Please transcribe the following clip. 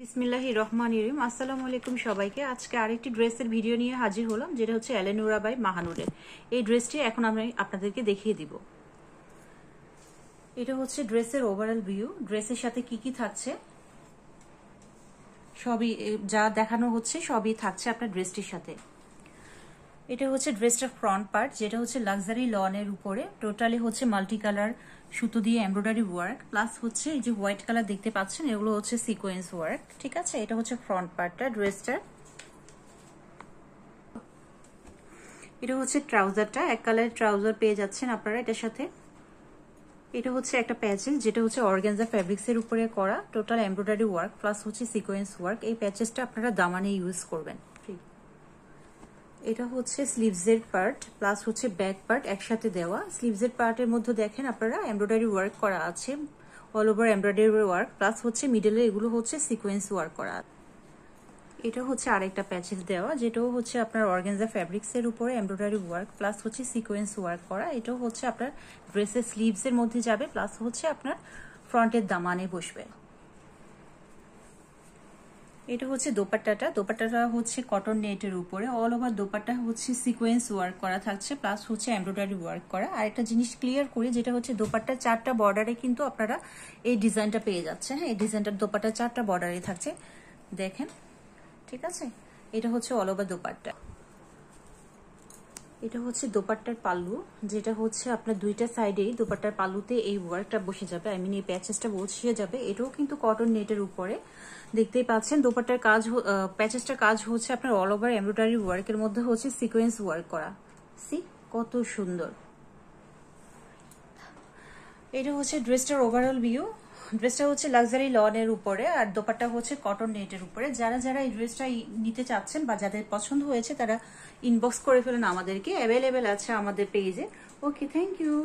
বিসমিল্লাহির রহমানির রহিম। আসসালামু আলাইকুম সবাইকে। আজকে আরেকটি ড্রেসের ভিডিও নিয়ে হাজির হলাম, যেটা হচ্ছে এলেনুরা বাই মাহানুরের। এই ড্রেসটি এখন আমি আপনাদেরকে দেখিয়ে দিব। এটা হচ্ছে ড্রেসের ওভারঅল ভিউ। ড্রেসের সাথে কি কি থাকছে সবই যা দেখানো হচ্ছে সবই থাকছে আপনার ড্রেসটির সাথে। এটা হচ্ছে ড্রেসটার ফ্রন্ট পার্ট, যেটা হচ্ছে লাক্সারি লনের উপরে টোটালি হচ্ছে মাল্টি কালার সুতো দিয়ে এমব্রয়ডারি ওয়ার্ক, প্লাস হচ্ছে এই যে হোয়াইট কালার দেখতে পাচ্ছেন এগুলো হচ্ছে সিকোয়েন্স ওয়ার্ক। ঠিক আছে, এটা হচ্ছে ফ্রন্ট পার্টটা ড্রেসটার। এটা হচ্ছে ট্রাউজারটা, এক কালারের ট্রাউজার পেয়ে যাচ্ছেন আপনারা এটার সাথে। এটা হচ্ছে একটা প্যাচেস, যেটা হচ্ছে অর্গানজা ফ্যাব্রিক্স এর উপরে করা টোটাল এমব্রয়ডারি ওয়ার্ক প্লাস হচ্ছে সিকোয়েন্স ওয়ার্ক। এই প্যাচেসটা আপনারা দামানে ইউজ করবেন। এটা হচ্ছে স্লিভসের পার্ট প্লাস হচ্ছে ব্যাক পার্ট একসাথে দেওয়া। স্লিভসের পার্টের মধ্যে দেখেন আপনারা এমব্রয়ডারি ওয়ার্ক করা আছে, all over embroidery work, plus হচ্ছে মিডলে এগুলো হচ্ছে সিকোয়েন্স ওয়ার্ক করা। এটা হচ্ছে আরেকটা প্যাচেস দেওয়া, যেটাও হচ্ছে আপনার অর্গানজা ফ্যাব্রিক্স এর উপরে এমব্রয়ডারি ওয়ার্ক প্লাস হচ্ছে সিকোয়েন্স ওয়ার্ক করা। এটাও হচ্ছে আপনার ড্রেসের স্লিভস এর মধ্যে যাবে, প্লাস হচ্ছে আপনার ফ্রন্টের দামানে বসবে। এটা হচ্ছে দোপাট্টাটা। দোপাট্টাটা হচ্ছে কটন নেটের উপরে অল ওভার দোপাট্টা হচ্ছে সিকোয়েন্স ওয়ার্ক করা থাকছে, প্লাস হচ্ছে এমব্রয়ডারি ওয়ার্ক করা। আর একটা জিনিস ক্লিয়ার করি, যেটা হচ্ছে দোপাট্টার 4টা বর্ডারে কিন্তু আপনারা এই ডিজাইনটা পেয়ে যাচ্ছেন। হ্যাঁ, এই ডিজাইনটার দোপাট্টা 4টা বর্ডারে থাকছে, দেখেন। ঠিক আছে, এটা হচ্ছে অল ওভার দোপাট্টা। এটা হচ্ছে দোপাট্টার পাল্লু, যেটা হচ্ছে আপনার দুইটা সাইডেই দোপাট্টার পাল্লুতে এই ওয়ার্কটা বসে যাবে, আই মিন এই প্যাচেসটা বসিয়ে যাবে। এটাও কিন্তু কটন নেটের উপরে দেখতেই পাচ্ছেন। দোপাট্টার কাজ প্যাচেসটার কাজ হচ্ছে আপনার অল ওভার এমব্রয়ডারি ওয়ার্কের মধ্যে হচ্ছে সিকোয়েন্স ওয়ার্ক করা। সি কত সুন্দর। এটা হচ্ছে ড্রেসটার ওভারঅল ভিউ। ড্রেসটা হচ্ছে লাক্সারি লনের উপরে আর দোপাট্টা হচ্ছে কটন নেটের উপরে। যারা যারা এই ড্রেসটা নিতে চাচ্ছেন বা যাদের পছন্দ হয়েছে তারা ইনবক্স করে ফেলেন আমাদেরকে, অ্যাভেলেবেল আছে আমাদের পেজে। ওকে, থ্যাংক ইউ।